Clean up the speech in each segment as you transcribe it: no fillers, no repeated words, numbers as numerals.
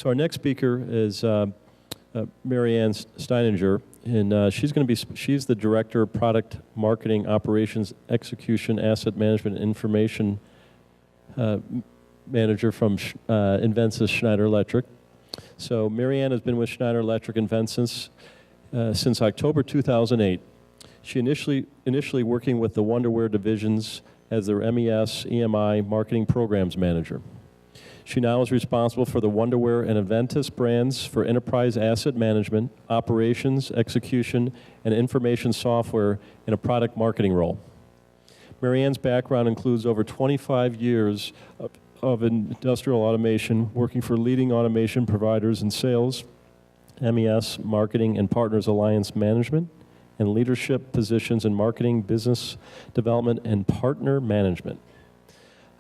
So our next speaker is Maryanne Steidinger, and she's the Director of Product Marketing, Operations, Execution, Asset Management, and Information Manager from Invensys Schneider Electric. So Maryanne has been with Schneider Electric and Invensys since October 2008. She initially working with the Wonderware divisions as their MES, EMI, Marketing Programs Manager. She now is responsible for the Wonderware and Invensys brands for enterprise asset management, operations, execution, and information software in a product marketing role. Maryanne's background includes over 25 years of industrial automation, working for leading automation providers in sales, MES, marketing, and partners alliance management, and leadership positions in marketing, business development, and partner management.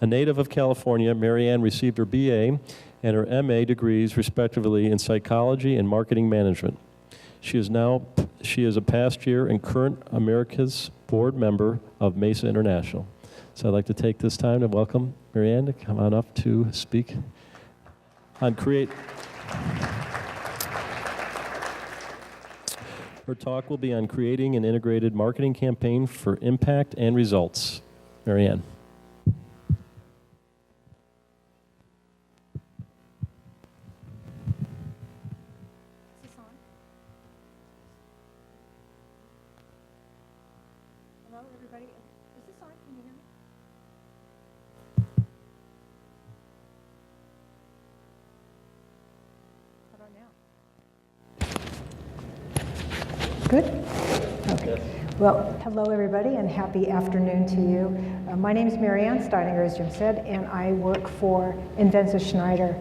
A native of California, Maryanne received her BA and her MA degrees, respectively, in psychology and marketing management. She is a past year and current America's board member of Mesa International. So I'd like to take this time to welcome Maryanne to come on up to speak on Create. Her talk will be on creating an integrated marketing campaign for impact and results. Maryanne. Hello, everybody. Is this on? Can you hear me? How about now? Good? Okay. Well, hello, everybody, and happy afternoon to you. My name is Maryanne Steidinger, as Jim said, and I work for Invensys Schneider.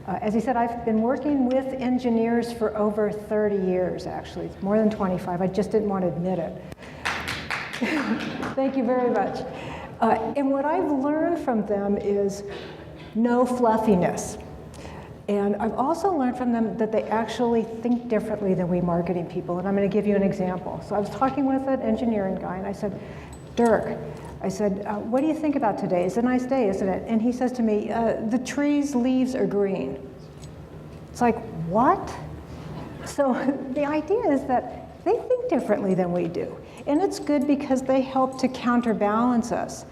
As he said, I've been working with engineers for over 30 years, actually. It's more than 25. I just didn't want to admit it. Thank you very much. And what I've learned from them is no fluffiness. And I've also learned from them that they actually think differently than we marketing people. And I'm going to give you an example. So I was talking with an engineering guy, and I said, Dirk, I said, what do you think about today? It's a nice day, isn't it? And he says to me, the trees' leaves are green. It's like, what? So the idea is that they think differently than we do. And it's good because they help to counterbalance us.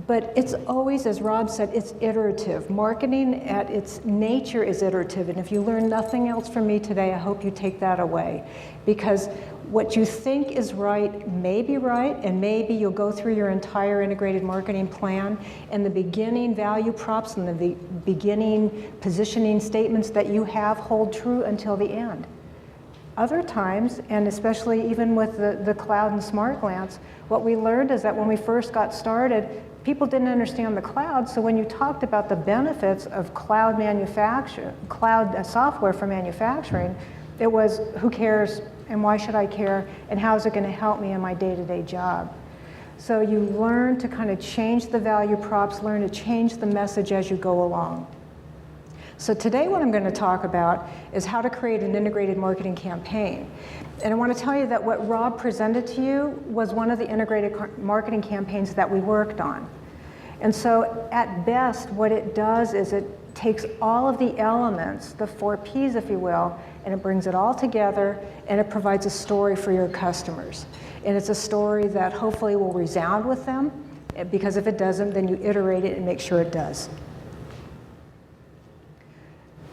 But it's always, as Rob said, it's iterative. Marketing at its nature is iterative. And if you learn nothing else from me today, I hope you take that away. Because what you think is right may be right, and maybe you'll go through your entire integrated marketing plan, and the beginning value props and the beginning positioning statements that you have hold true until the end. Other times, and especially even with the cloud and smart glance, what we learned is that when we first got started, people didn't understand the cloud, so when you talked about the benefits of cloud software for manufacturing, it was who cares and why should I care and how is it going to help me in my day-to-day job? So you learn to kind of change the value props, learn to change the message as you go along. So today what I'm going to talk about is how to create an integrated marketing campaign. And I want to tell you that what Rob presented to you was one of the integrated marketing campaigns that we worked on. And so at best, what it does is it takes all of the elements, the 4 Ps, if you will, and it brings it all together, and it provides a story for your customers. And it's a story that hopefully will resound with them, because if it doesn't, then you iterate it and make sure it does.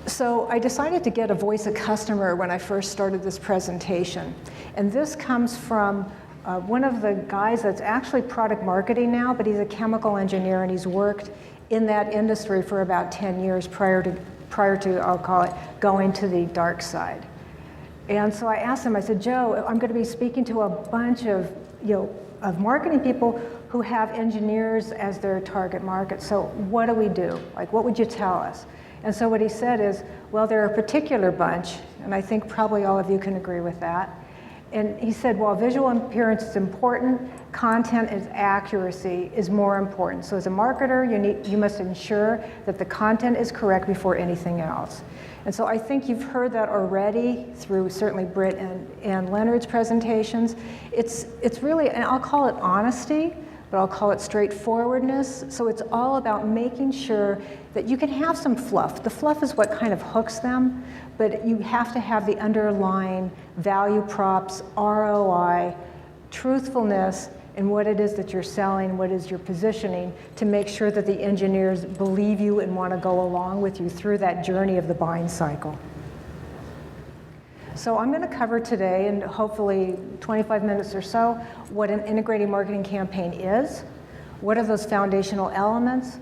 So I decided to get a voice of customer when I first started this presentation. And this comes from one of the guys that's actually product marketing now, but he's a chemical engineer and he's worked in that industry for about 10 years prior to, I'll call it, going to the dark side. And so I asked him, I said, Joe, I'm going to be speaking to a bunch of, of marketing people who have engineers as their target market. So what do we do? Like, what would you tell us? And so what he said is, well, they're a particular bunch, and I think probably all of you can agree with that. And he said, while visual appearance is important, content and accuracy is more important. So as a marketer, you must ensure that the content is correct before anything else. And so I think you've heard that already through certainly Britt and Leonard's presentations. It's really, and I'll call it honesty, but I'll call it straightforwardness. So it's all about making sure that you can have some fluff. The fluff is what kind of hooks them, but you have to have the underlying value props, ROI, truthfulness, and what it is that you're selling, what is your positioning, to make sure that the engineers believe you and want to go along with you through that journey of the buying cycle. So I'm going to cover today, in hopefully 25 minutes or so, what an integrated marketing campaign is, what are those foundational elements,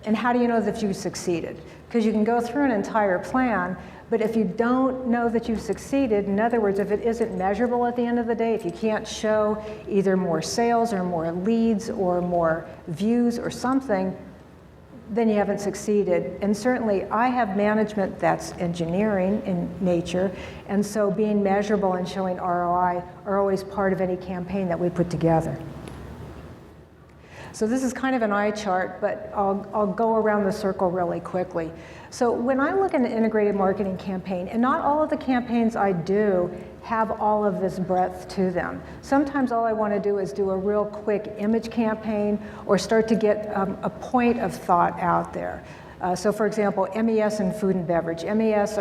and how do you know that you've succeeded? Because you can go through an entire plan, but if you don't know that you've succeeded, in other words, if it isn't measurable at the end of the day, if you can't show either more sales or more leads or more views or something, then you haven't succeeded. And certainly I have management that's engineering in nature, and so being measurable and showing ROI are always part of any campaign that we put together. So this is kind of an eye chart, but I'll go around the circle really quickly. So when I look at an integrated marketing campaign, and not all of the campaigns I do have all of this breadth to them. Sometimes all I want to do is do a real quick image campaign or start to get a point of thought out there. So for example, MES in food and beverage. MES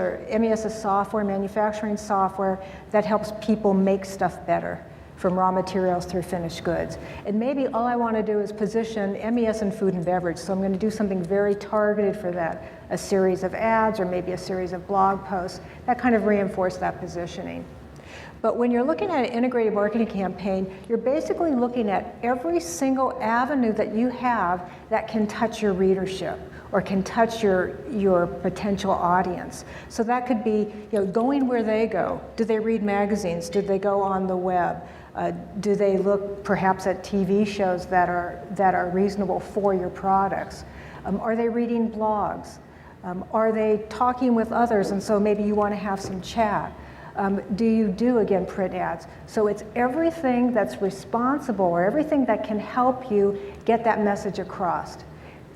is software, manufacturing software that helps people make stuff better, from raw materials through finished goods. And maybe all I want to do is position MES in food and beverage, so I'm going to do something very targeted for that, a series of ads or maybe a series of blog posts that kind of reinforce that positioning. But when you're looking at an integrated marketing campaign, you're basically looking at every single avenue that you have that can touch your readership or can touch your potential audience. So that could be, going where they go. Do they read magazines? Do they go on the web? Do they look perhaps at TV shows that are reasonable for your products? Are they reading blogs? Are they talking with others, and so maybe you want to have some chat? Do you do, again, print ads? So it's everything that's responsible or everything that can help you get that message across.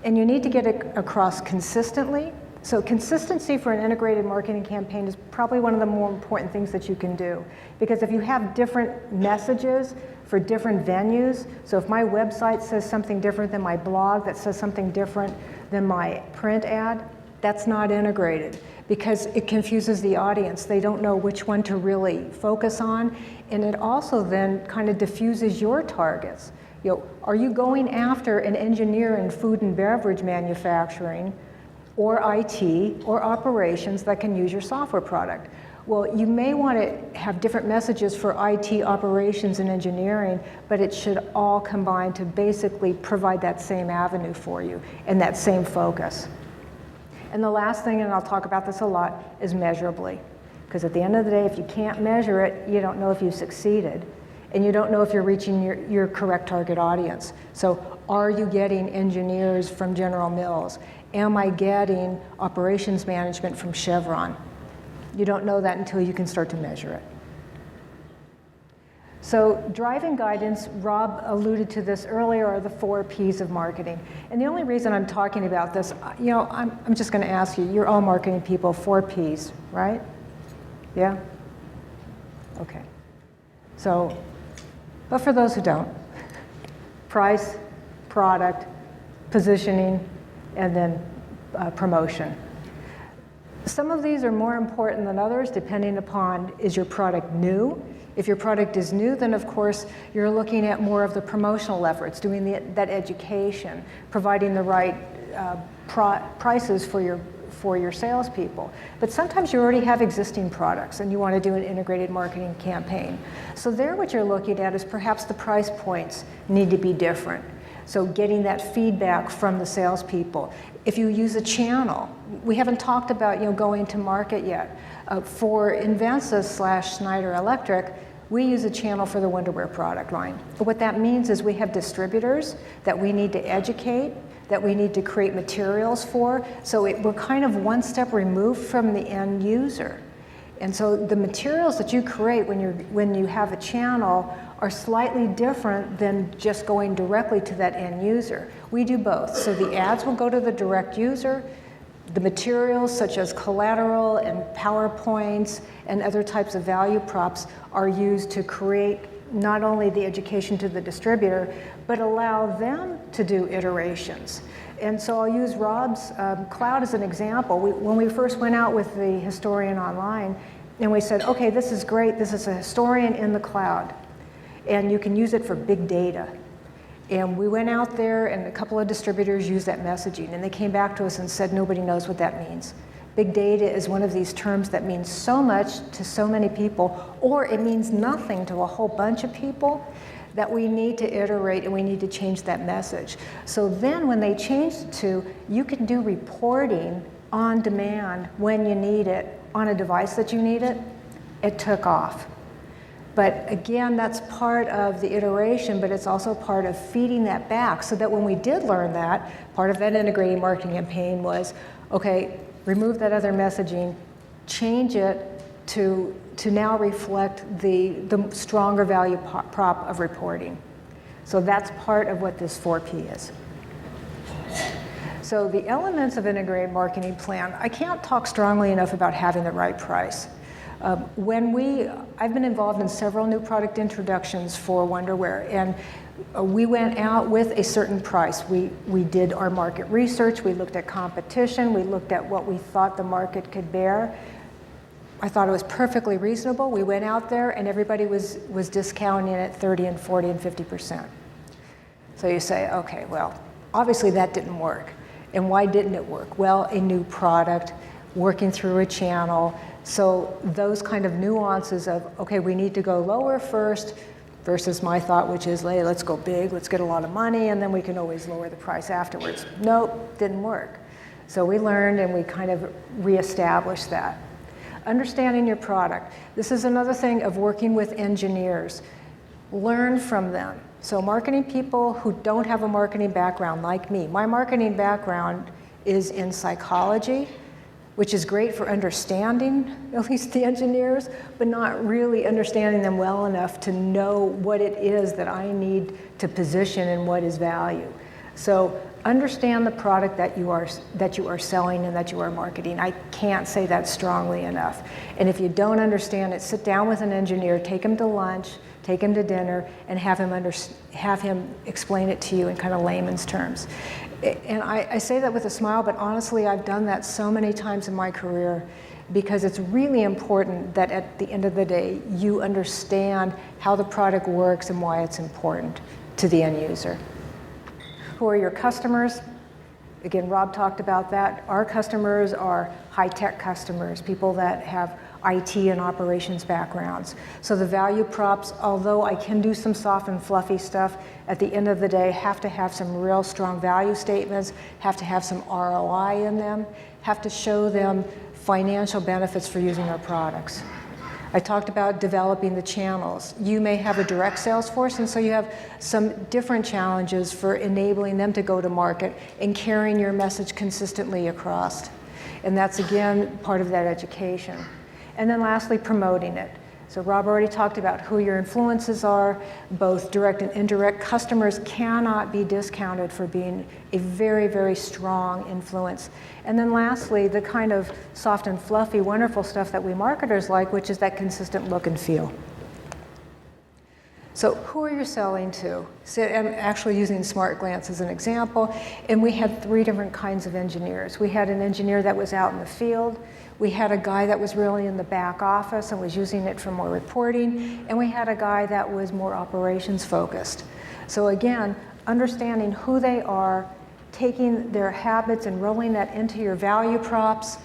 And you need to get it across consistently. So consistency for an integrated marketing campaign is probably one of the more important things that you can do. Because if you have different messages for different venues, so if my website says something different than my blog, that says something different than my print ad, that's not integrated because it confuses the audience. They don't know which one to really focus on. And it also then kind of diffuses your targets. Are you going after an engineer in food and beverage manufacturing or IT or operations that can use your software product? Well, you may want to have different messages for IT, operations, and engineering, but it should all combine to basically provide that same avenue for you and that same focus. And the last thing, and I'll talk about this a lot, is measurably. Because at the end of the day, if you can't measure it, you don't know if you've succeeded. And you don't know if you're reaching your correct target audience. So are you getting engineers from General Mills? Am I getting operations management from Chevron? You don't know that until you can start to measure it. So driving guidance, Rob alluded to this earlier, are the 4 Ps of marketing. And the only reason I'm talking about this, I'm just going to ask you, you're all marketing people, 4 Ps, right? Yeah? Okay. So, but for those who don't, price, product, positioning, and then promotion. Some of these are more important than others depending upon, is your product new? If your product is new, then of course you're looking at more of the promotional efforts, doing that education, providing the right prices for your salespeople. But sometimes you already have existing products and you want to do an integrated marketing campaign. So there what you're looking at is perhaps the price points need to be different. So getting that feedback from the salespeople. If you use a channel, we haven't talked about going to market yet. For Invensys/Schneider Electric, we use a channel for the Wonderwear product line. But what that means is we have distributors that we need to educate, that we need to create materials for. So we're kind of one step removed from the end user. And so the materials that you create when you have a channel are slightly different than just going directly to that end user. We do both. So the ads will go to the direct user. The materials such as collateral and PowerPoints and other types of value props are used to create not only the education to the distributor, but allow them to do iterations. And so I'll use Rob's cloud as an example. When we first went out with the historian online, and we said, okay, this is great, this is a historian in the cloud, and you can use it for big data. And we went out there, and a couple of distributors used that messaging, and they came back to us and said, nobody knows what that means. Big data is one of these terms that means so much to so many people, or it means nothing to a whole bunch of people, that we need to iterate and we need to change that message. So then when they changed it to, you can do reporting on demand when you need it, on a device that you need it, it took off. But again, that's part of the iteration, but it's also part of feeding that back, so that when we did learn that, part of that integrated marketing campaign was, okay, remove that other messaging, change it to now reflect the stronger value prop of reporting. So that's part of what this 4P is. So the elements of integrated marketing plan, I can't talk strongly enough about having the right price. I've been involved in several new product introductions for Wonderwear, and we went out with a certain price. We did our market research, we looked at competition, we looked at what we thought the market could bear. I thought it was perfectly reasonable. We went out there and everybody was discounting at 30 and 40 and 50%. So you say, okay, well, obviously that didn't work. And why didn't it work? Well, a new product, working through a channel. So those kind of nuances of, okay, we need to go lower first, versus my thought, which is, hey, let's go big, let's get a lot of money, and then we can always lower the price afterwards. Nope, didn't work. So we learned and we kind of reestablished that. Understanding your product. This is another thing of working with engineers. Learn from them. So marketing people who don't have a marketing background like me. My marketing background is in psychology, which is great for understanding at least the engineers, but not really understanding them well enough to know what it is that I need to position and what is value. So understand the product that you are selling and that you are marketing. I can't say that strongly enough. And if you don't understand it, sit down with an engineer, take him to lunch, take him to dinner, and have him explain it to you in kind of layman's terms. And I say that with a smile, but honestly, I've done that so many times in my career, because it's really important that at the end of the day, you understand how the product works and why it's important to the end user. Who are your customers? Again, Rob talked about that. Our customers are high-tech customers, people that have IT and operations backgrounds. So the value props, although I can do some soft and fluffy stuff, at the end of the day have to have some real strong value statements, have to have some ROI in them, have to show them financial benefits for using our products. I talked about developing the channels. You may have a direct sales force, and so you have some different challenges for enabling them to go to market and carrying your message consistently across. And that's, again, part of that education. And then lastly, promoting it. So Rob already talked about who your influences are, both direct and indirect. Customers cannot be discounted for being a very, very strong influence. And then lastly, the kind of soft and fluffy, wonderful stuff that we marketers like, which is that consistent look and feel. So who are you selling to? So I'm actually using Smart Glance as an example, and we had 3 different kinds of engineers. We had an engineer that was out in the field. We had a guy that was really in the back office and was using it for more reporting, and we had a guy that was more operations focused. So again, understanding who they are, taking their habits and rolling that into your value props,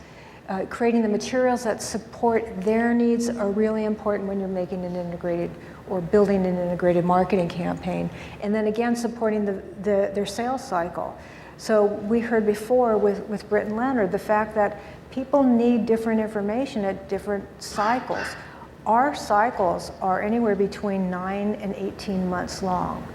creating the materials that support their needs are really important when you're making an integrated or building an integrated marketing campaign. And then again, supporting their sales cycle. So we heard before with Britt and Leonard, the fact that people need different information at different cycles. Our cycles are anywhere between 9 and 18 months long.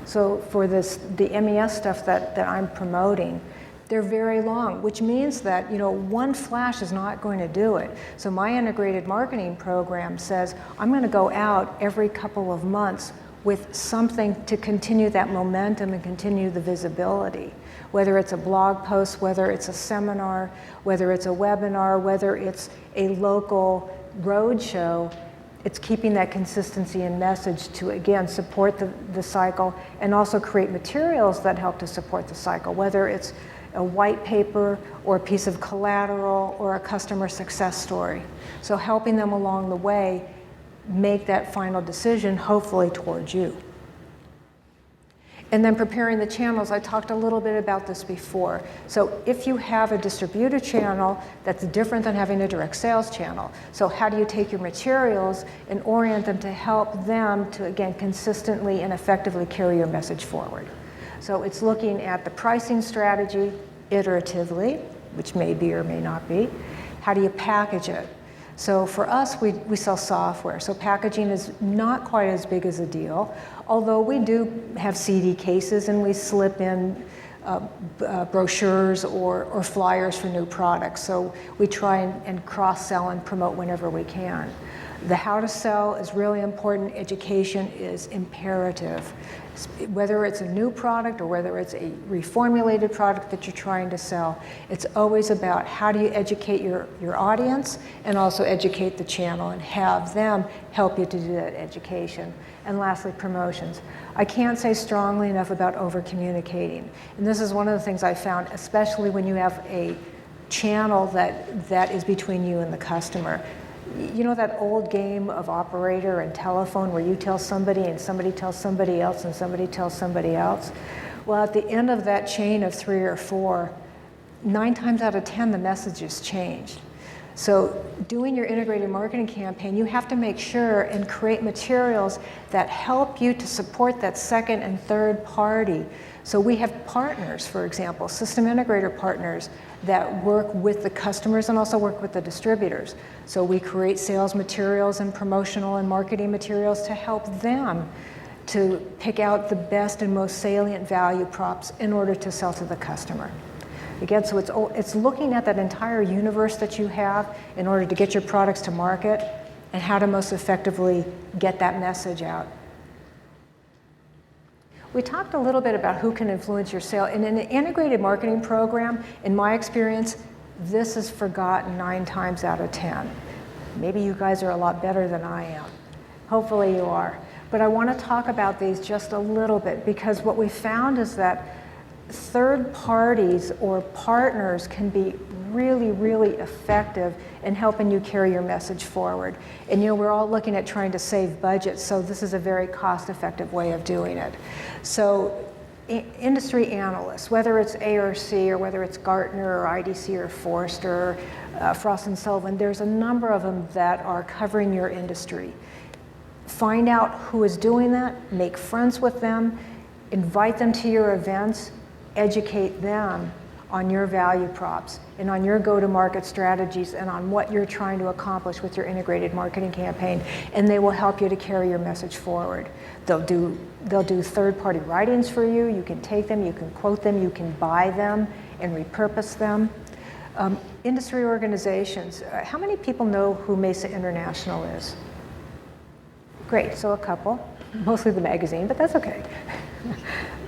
So for the MES stuff that I'm promoting, they're very long, which means that, you know, one flash is not going to do it. So my integrated marketing program says, I'm going to go out every couple of months with something to continue that momentum and continue the visibility. Whether it's a blog post, whether it's a seminar, whether it's a webinar, whether it's a local road show, it's keeping that consistency in message to, again, support the cycle and also create materials that help to support the cycle, whether it's a white paper or a piece of collateral or a customer success story. So helping them along the way make that final decision, hopefully towards you. And then preparing the channels, I talked a little bit about this before. So if you have a distributor channel, that's different than having a direct sales channel. So how do you take your materials and orient them to help them to, again, consistently and effectively carry your message forward? So it's looking at the pricing strategy iteratively, which may be or may not be. How do you package it? So for us, we sell software, so packaging is not quite as big as a deal, although we do have CD cases and we slip in brochures or flyers for new products. So we try and cross-sell and promote whenever we can. The how to sell is really important. Education is imperative. Whether it's a new product or whether it's a reformulated product that you're trying to sell, it's always about how do you educate your audience and also educate the channel and have them help you to do that education. And lastly, promotions. I can't say strongly enough about over-communicating. And this is one of the things I found, especially when you have a channel that is between you and the customer. You know that old game of operator and telephone where you tell somebody and somebody tells somebody else and somebody tells somebody else? Well, at the end of that chain of 3 or 4, 9 times out of 10 the message has changed. So doing your integrated marketing campaign, you have to make sure and create materials that help you to support that second and third party. So we have partners, for example, system integrator partners that work with the customers and also work with the distributors. So we create sales materials and promotional and marketing materials to help them to pick out the best and most salient value props in order to sell to the customer. Again, so it's looking at that entire universe that you have in order to get your products to market and how to most effectively get that message out. We talked a little bit about who can influence your sale. In an integrated marketing program, in my experience, this is forgotten 9 times out of 10. Maybe you guys are a lot better than I am. Hopefully you are. But I want to talk about these just a little bit because what we found is that third parties or partners can be really, really effective in helping you carry your message forward. And you know, we're all looking at trying to save budget, so this is a very cost-effective way of doing it. So industry analysts, whether it's ARC or whether it's Gartner or IDC or Forrester, Frost & Sullivan, there's a number of them that are covering your industry. Find out who is doing that, make friends with them, invite them to your events, educate them on your value props and on your go-to-market strategies and on what you're trying to accomplish with your integrated marketing campaign, and they will help you to carry your message forward. They'll do third-party writings for you. You can take them, you can quote them, you can buy them and repurpose them. Industry organizations. How many people know who Mesa International is? Great, so a couple, mostly the magazine, but that's okay.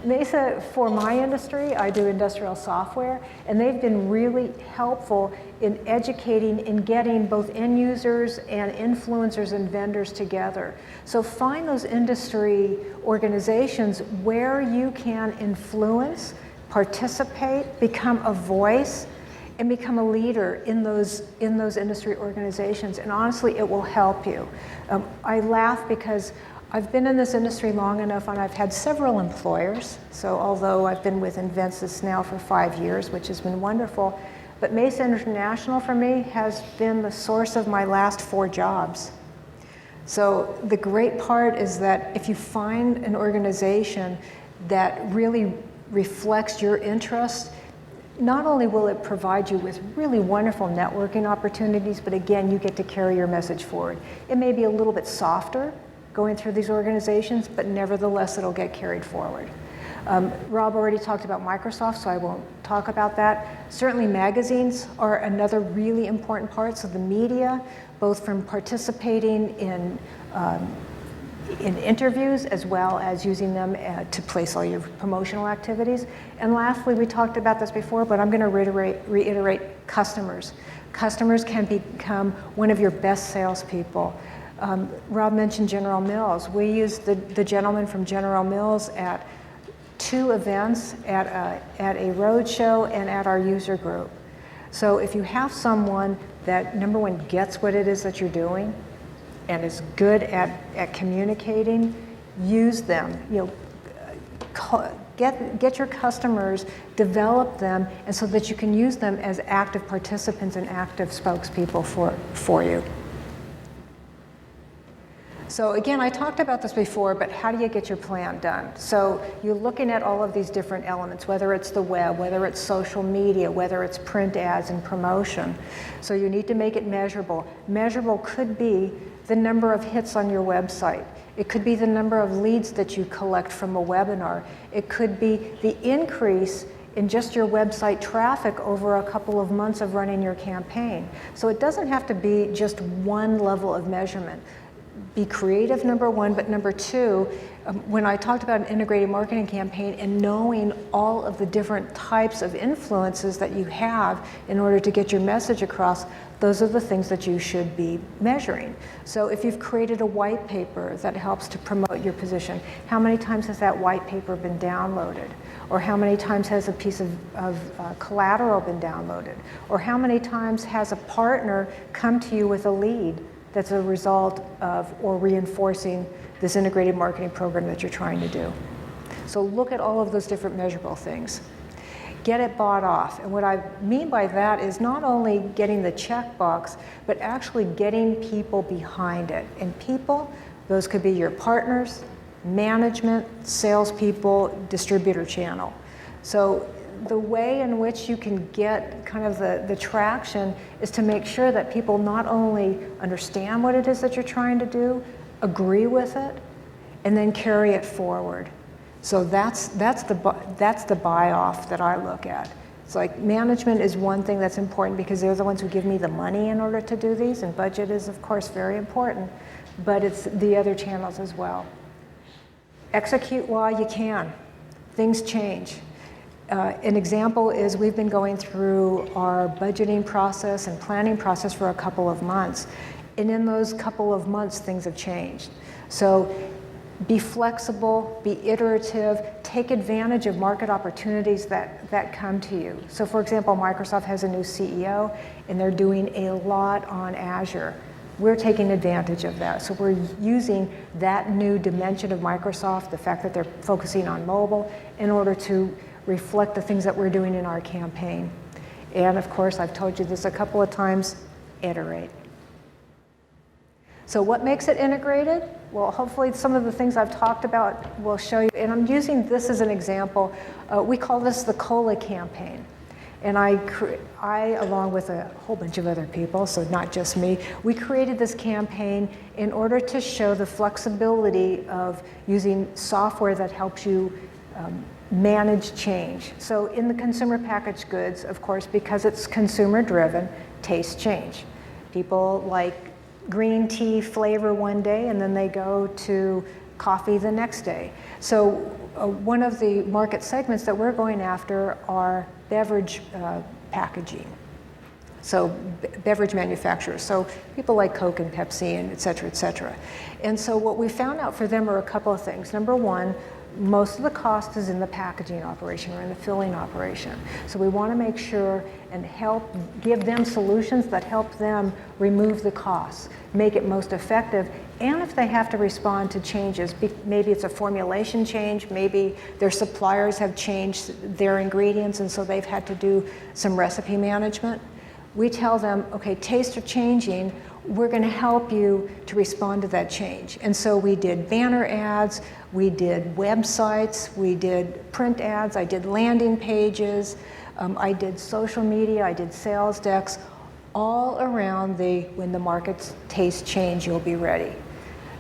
Mesa, for my industry, I do industrial software, and they've been really helpful in educating and getting both end users and influencers and vendors together. So find those industry organizations where you can influence, participate, become a voice, and become a leader in those industry organizations. And honestly, it will help you. I laugh because I've been in this industry long enough and I've had several employers. So although I've been with Invensys now for 5 years, which has been wonderful, but Mesa International for me has been the source of my last 4 jobs. So the great part is that if you find an organization that really reflects your interests, not only will it provide you with really wonderful networking opportunities, but again, you get to carry your message forward. It may be a little bit softer going through these organizations, but nevertheless, it'll get carried forward. Rob already talked about Microsoft, so I won't talk about that. Certainly magazines are another really important part, so the media, both from participating in interviews as well as using them to place all your promotional activities. And lastly, we talked about this before, but I'm going to reiterate customers. Customers can become one of your best salespeople. Rob mentioned General Mills. We used the gentleman from General Mills at 2 events, at a road show and at our user group. So if you have someone that, number one, gets what it is that you're doing and is good at communicating, use them. Get your customers, develop them, and so that you can use them as active participants and active spokespeople for you. So again, I talked about this before, but how do you get your plan done? So you're looking at all of these different elements, whether it's the web, whether it's social media, whether it's print ads and promotion. So you need to make it measurable. Measurable could be the number of hits on your website. It could be the number of leads that you collect from a webinar. It could be the increase in just your website traffic over a couple of months of running your campaign. So it doesn't have to be just one level of measurement. Be creative, number one, but number two, when I talked about an integrated marketing campaign and knowing all of the different types of influences that you have in order to get your message across, those are the things that you should be measuring. So if you've created a white paper that helps to promote your position, how many times has that white paper been downloaded? Or how many times has a piece of collateral been downloaded? Or how many times has a partner come to you with a lead that's a result of or reinforcing this integrated marketing program that you're trying to do? So look at all of those different measurable things. Get it bought off. And what I mean by that is not only getting the checkbox, but actually getting people behind it. And people, those could be your partners, management, salespeople, distributor channel. So the way in which you can get kind of the traction is to make sure that people not only understand what it is that you're trying to do, agree with it, and then carry it forward. So that's the buy-off that I look at. It's like management is one thing that's important because they're the ones who give me the money in order to do these, and budget is, of course, very important, but it's the other channels as well. Execute while you can. Things change. An example is we've been going through our budgeting process and planning process for a couple of months. And in those couple of months, things have changed. So be flexible, be iterative, take advantage of market opportunities that come to you. So for example, Microsoft has a new CEO and they're doing a lot on Azure. We're taking advantage of that. So we're using that new dimension of Microsoft, the fact that they're focusing on mobile, in order to reflect the things that we're doing in our campaign. And of course, I've told you this a couple of times, iterate. So what makes it integrated? Well, hopefully some of the things I've talked about will show you, and I'm using this as an example. We call this the COLA campaign. And I, along with a whole bunch of other people, so not just me, we created this campaign in order to show the flexibility of using software that helps you manage change. So in the consumer packaged goods, of course, because it's consumer driven, tastes change. People like green tea flavor one day and then they go to coffee the next day. So one of the market segments that we're going after are beverage packaging. So beverage manufacturers, so people like Coke and Pepsi and et cetera, et cetera. And so what we found out for them are a couple of things. Number one, most of the cost is in the packaging operation or in the filling operation. So we want to make sure and help give them solutions that help them remove the costs, make it most effective, and if they have to respond to changes, maybe it's a formulation change, maybe their suppliers have changed their ingredients and so they've had to do some recipe management. We tell them, okay, tastes are changing, we're going to help you to respond to that change. And so we did banner ads, we did websites, we did print ads, I did landing pages, I did social media, I did sales decks, all around when the market's tastes change, you'll be ready.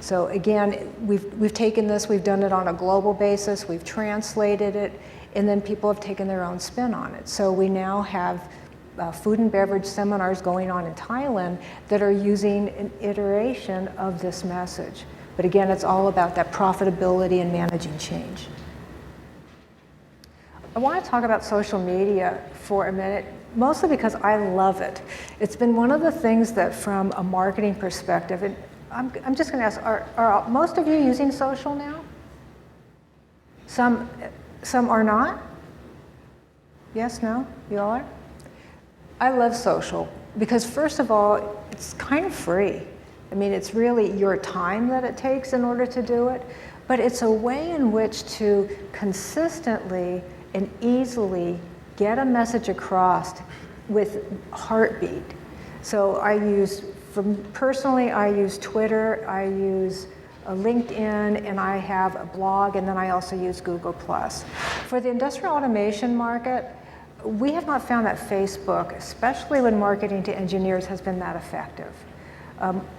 So again, we've taken this, we've done it on a global basis, we've translated it, and then people have taken their own spin on it. So we now have food and beverage seminars going on in Thailand that are using an iteration of this message. But again, it's all about that profitability and managing change. I want to talk about social media for a minute, mostly because I love it. It's been one of the things that from a marketing perspective, and I'm just going to ask, are most of you using social now? Some are not? Yes, no? You all are? I love social because first of all, it's kind of free. I mean, it's really your time that it takes in order to do it, but it's a way in which to consistently and easily get a message across with heartbeat. So personally, I use Twitter, I use LinkedIn, and I have a blog, and then I also use Google+. For the industrial automation market, we have not found that Facebook, especially when marketing to engineers, has been that effective.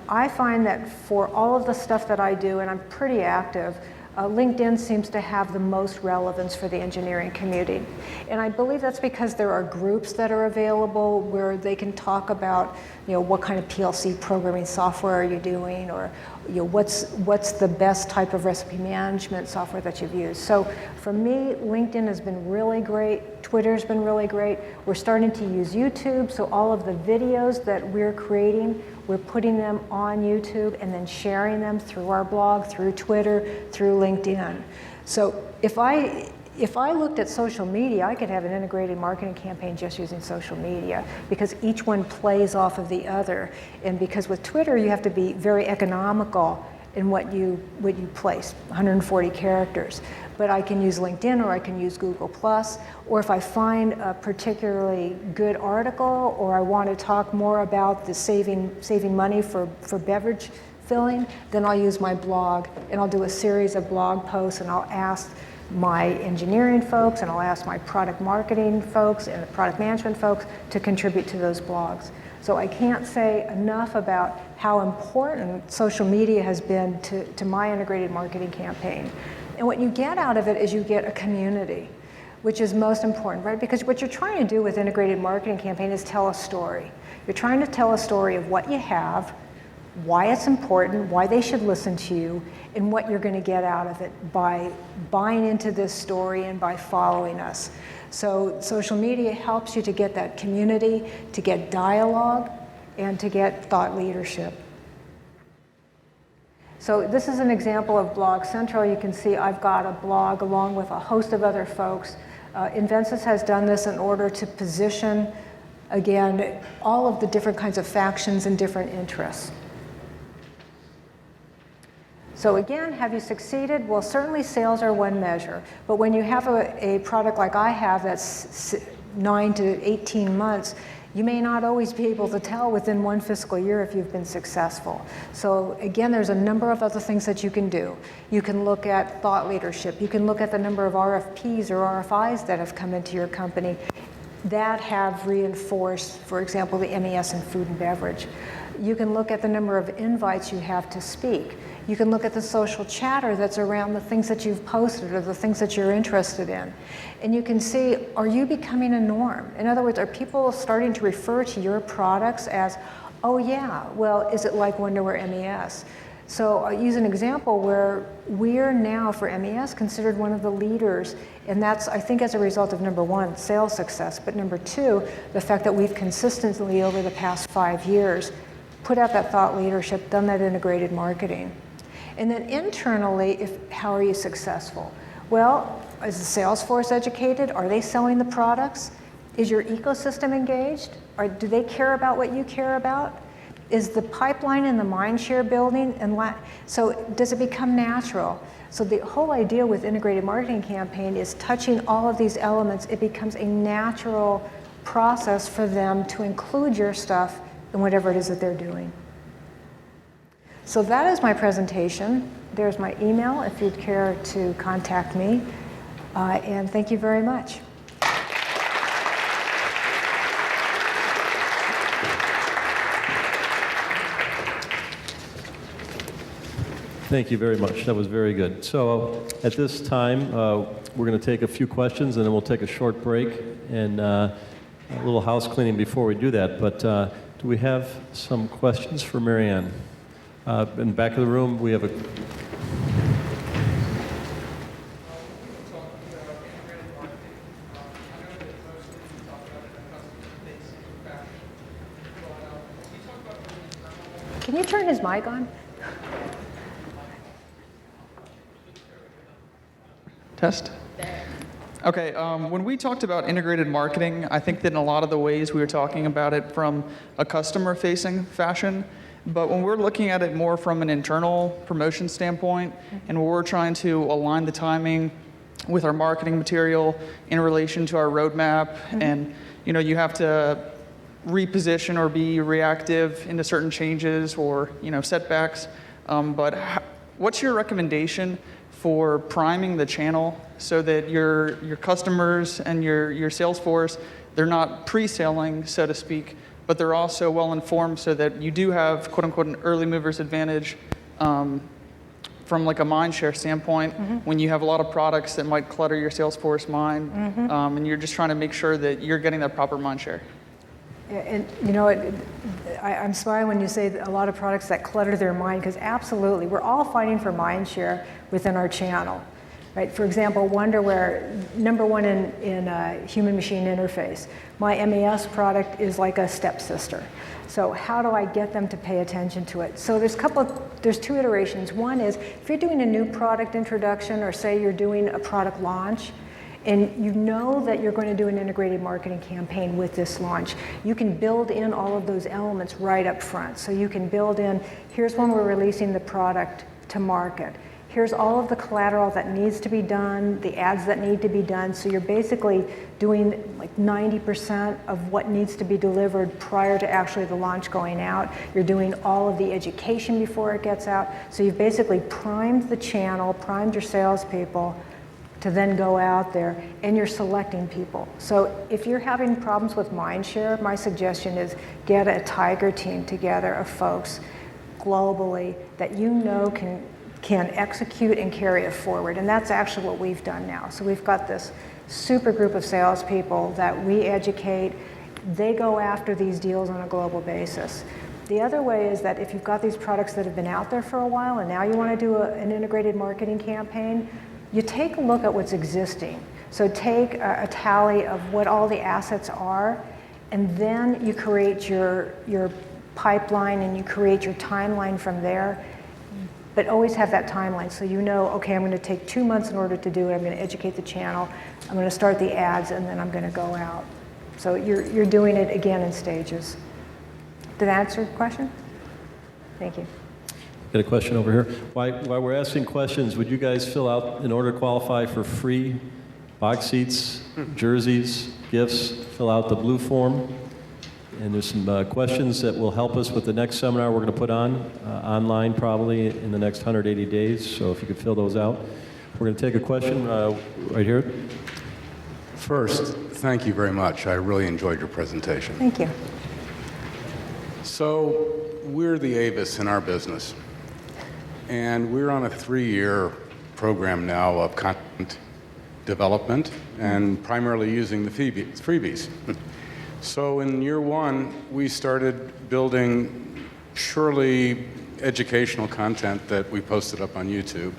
I find that for all of the stuff that I do, and I'm pretty active, LinkedIn seems to have the most relevance for the engineering community. And I believe that's because there are groups that are available where they can talk about, what kind of PLC programming software are you doing, or what's the best type of recipe management software that you've used. So for me, LinkedIn has been really great. Twitter's been really great. We're starting to use YouTube, so all of the videos that we're creating, we're putting them on YouTube and then sharing them through our blog, through Twitter, through LinkedIn. So if I looked at social media, I could have an integrated marketing campaign just using social media because each one plays off of the other. And because with Twitter, you have to be very economical in what you place, 140 characters. But I can use LinkedIn or I can use Google+, or if I find a particularly good article or I want to talk more about the saving money for beverage filling, then I'll use my blog and I'll do a series of blog posts and I'll ask my engineering folks and I'll ask my product marketing folks and the product management folks to contribute to those blogs. So I can't say enough about how important social media has been to my integrated marketing campaign. And what you get out of it is you get a community, which is most important, right? Because what you're trying to do with integrated marketing campaign is tell a story. You're trying to tell a story of what you have, why it's important, why they should listen to you, and what you're going to get out of it by buying into this story and by following us. So social media helps you to get that community, to get dialogue, and to get thought leadership. So this is an example of Blog Central. You can see I've got a blog along with a host of other folks. Invensys has done this in order to position, again, all of the different kinds of factions and different interests. So again, have you succeeded? Well, certainly sales are one measure, but when you have a product like I have that's 9 to 18 months, you may not always be able to tell within one fiscal year if you've been successful. So again, there's a number of other things that you can do. You can look at thought leadership. You can look at the number of RFPs or RFIs that have come into your company that have reinforced, for example, the MES in food and beverage. You can look at the number of invites you have to speak. You can look at the social chatter that's around the things that you've posted or the things that you're interested in. And you can see, are you becoming a norm? In other words, are people starting to refer to your products as, oh yeah, well, is it like Wonderware MES? So I'll use an example where we're now, for MES, considered one of the leaders, and that's, I think, as a result of, number one, sales success, but number two, the fact that we've consistently, over the past 5 years, put out that thought leadership, done that integrated marketing. And then internally, how are you successful? Well, is the sales force educated? Are they selling the products? Is your ecosystem engaged? Do they care about what you care about? Is the pipeline and the mind share building? So does it become natural? So the whole idea with integrated marketing campaign is touching all of these elements. It becomes a natural process for them to include your stuff in whatever it is that they're doing. So that is my presentation. There's my email if you'd care to contact me. And thank you very much. Thank you very much. That was very good. So at this time, we're going to take a few questions, and then we'll take a short break and a little house cleaning before we do that. But do we have some questions for Maryanne? In the back of the room, we have a... Can you turn his mic on? Test? Okay, when we talked about integrated marketing, I think that in a lot of the ways we were talking about it from a customer-facing fashion, but when we're looking at it more from an internal promotion standpoint, and we're trying to align the timing with our marketing material in relation to our roadmap, and you have to reposition or be reactive into certain changes or setbacks. But what's your recommendation for priming the channel so that your customers and your sales force, they're not pre-selling, so to speak, but they're also well informed so that you do have quote unquote an early mover's advantage from like a mind share standpoint when you have a lot of products that might clutter your sales force mind, and you're just trying to make sure that you're getting that proper mind share. And I'm smiling when you say a lot of products that clutter their mind, because absolutely, we're all fighting for mind share within our channel, right? For example, Wonderwear, number one in human-machine interface. My MES product is like a stepsister. So how do I get them to pay attention to it? So there's two iterations. One is, if you're doing a new product introduction, or say you're doing a product launch, and you know that you're going to do an integrated marketing campaign with this launch, you can build in all of those elements right up front. So you can build in, here's when we're releasing the product to market. Here's all of the collateral that needs to be done, the ads that need to be done. So you're basically doing like 90% of what needs to be delivered prior to actually the launch going out. You're doing all of the education before it gets out. So you've basically primed the channel, primed your salespeople to then go out there, and you're selecting people. So if you're having problems with mindshare, my suggestion is get a tiger team together of folks globally that you know can execute and carry it forward. And that's actually what we've done now. So we've got this super group of salespeople that we educate. They go after these deals on a global basis. The other way is that if you've got these products that have been out there for a while and now you want to do an integrated marketing campaign, you take a look at what's existing. So take a tally of what all the assets are, and then you create your pipeline and you create your timeline from there. But always have that timeline so you know, okay, I'm going to take 2 months in order to do it. I'm going to educate the channel. I'm going to start the ads, and then I'm going to go out. So you're doing it again in stages. Did that answer your question? Thank you. Got a question over here. While we're asking questions, would you guys fill out, in order to qualify for free box seats, jerseys, gifts, fill out the blue form? And there's some questions that will help us with the next seminar we're going to put on, online probably in the next 180 days. So if you could fill those out. We're going to take a question right here. First, thank you very much. I really enjoyed your presentation. Thank you. So we're the Avis in our business. And we're on a 3-year program now of content development and primarily using the freebies. So in year 1, we started building purely educational content that we posted up on YouTube.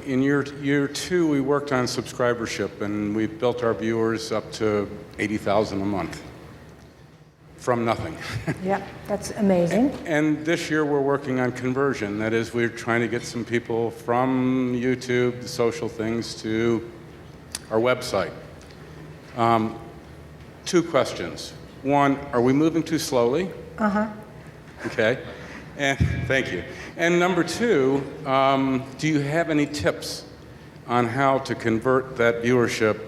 In year 2, we worked on subscribership, and we built our viewers up to 80,000 a month. From nothing. Yeah, that's amazing. And this year we're working on conversion. That is, we're trying to get some people from YouTube, the social things, to our website. 2 questions. 1, are we moving too slowly? Okay. And thank you. And number 2, do you have any tips on how to convert that viewership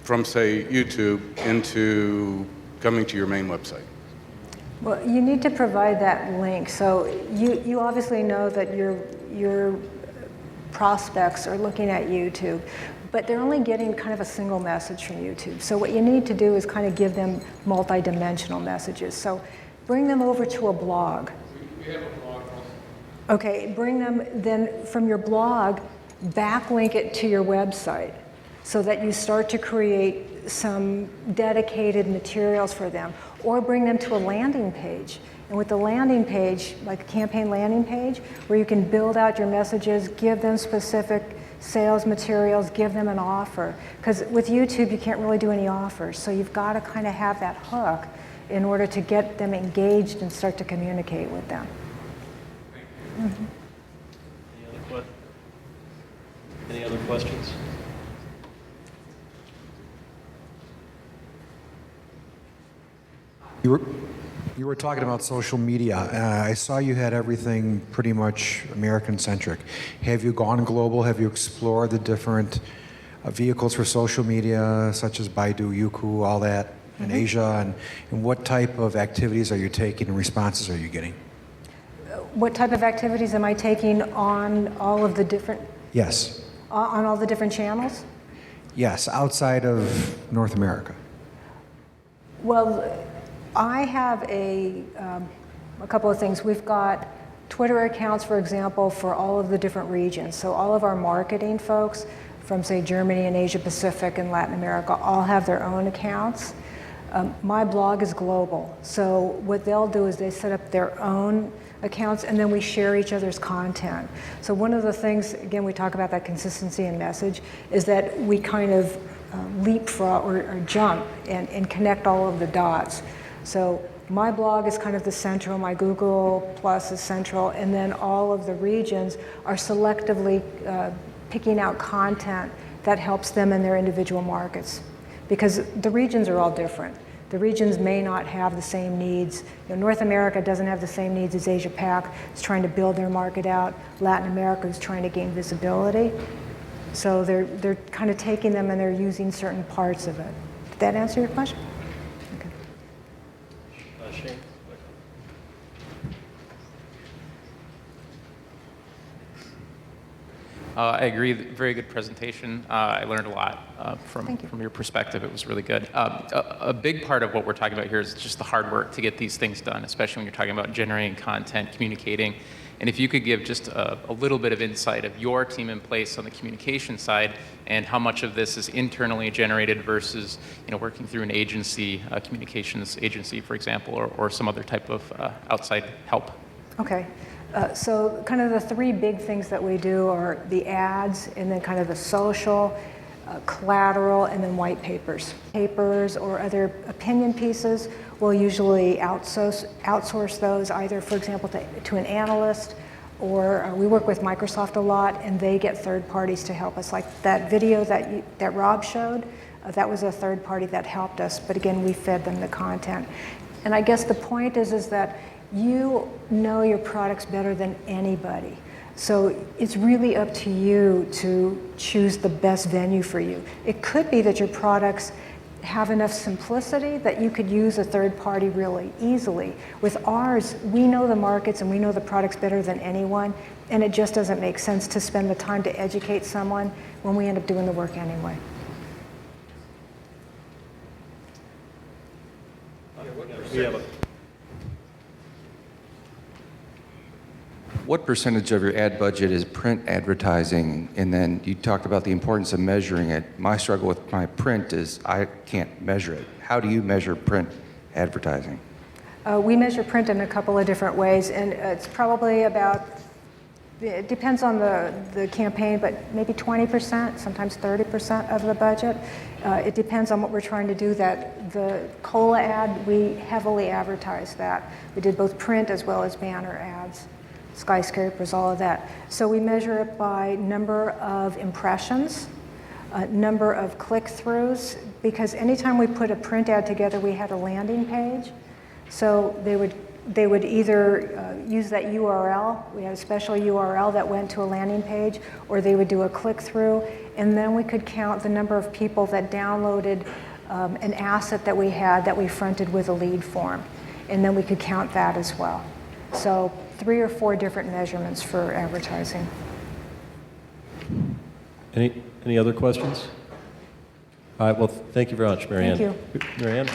from, say, YouTube into coming to your main website? Well, you need to provide that link. So you obviously know that your prospects are looking at YouTube, but they're only getting kind of a single message from YouTube. So what you need to do is kind of give them multi-dimensional messages. So bring them over to a blog. We have a blog. Okay, bring them then from your blog, backlink it to your website so that you start to create some dedicated materials for them, or bring them to a landing page. And with the landing page, like a campaign landing page, where you can build out your messages, give them specific sales materials, give them an offer. Because with YouTube, you can't really do any offers. So you've got to kind of have that hook in order to get them engaged and start to communicate with them. You were talking about social media. I saw you had everything pretty much American-centric. Have you gone global? Have you explored the different vehicles for social media, such as Baidu, Youku, all that, in Asia? And what type of activities are you taking and responses are you getting? What type of activities am I taking on all of the different, Yes. on all the different channels? Yes, outside of North America. Well, I have a couple of things. We've got Twitter accounts, for example, for all of the different regions. So all of our marketing folks from, say, Germany and Asia Pacific and Latin America all have their own accounts. My blog is global. So what they'll do is they set up their own accounts, and then we share each other's content. So one of the things, again, we talk about that consistency in message, is that we kind of leapfrog or jump and connect all of the dots. So my blog is kind of the central, my Google Plus is central, and then all of the regions are selectively picking out content that helps them in their individual markets. Because the regions are all different. The regions may not have the same needs. You know, North America doesn't have the same needs as Asia Pac. It's trying to build their market out. Latin America is trying to gain visibility. So they're kind of taking them and they're using certain parts of it. Did that answer your question? Okay. Shane? I agree. Very good presentation. I learned a lot from your perspective. It was really good. A big part of what we're talking about here is just the hard work to get these things done, especially when you're talking about generating content, communicating. And if you could give just a little bit of insight of your team in place on the communication side and how much of this is internally generated versus working through an agency, a communications agency, for example, or some other type of outside help. Okay. So kind of the three big things that we do are the ads, and then kind of the social, collateral, and then white papers. Papers or other opinion pieces, we'll usually outsource those either, for example, to an analyst, or we work with Microsoft a lot, and they get third parties to help us. Like that video that Rob showed, that was a third party that helped us, but again, we fed them the content. And I guess the point is that you know your products better than anybody. So it's really up to you to choose the best venue for you. It could be that your products have enough simplicity that you could use a third party really easily. With ours, we know the markets and we know the products better than anyone, and it just doesn't make sense to spend the time to educate someone when we end up doing the work anyway. What percentage of your ad budget is print advertising? And then you talked about the importance of measuring it. My struggle with my print is I can't measure it. How do you measure print advertising? We measure print in a couple of different ways, and it's probably about, it depends on the campaign, but maybe 20%, sometimes 30% of the budget. It depends on what we're trying to do. That the cola ad, we heavily advertise that. We did both print as well as banner ads. Skyscrapers, all of that. So we measure it by number of impressions, number of click-throughs, because anytime we put a print ad together, we had a landing page. So they would either use that URL, we had a special URL that went to a landing page, or they would do a click-through, and then we could count the number of people that downloaded an asset that we had that we fronted with a lead form, and then we could count that as well. So 3 or 4 different measurements for advertising. Any other questions? All right, well, thank you very much, Maryanne. Thank you. Maryanne?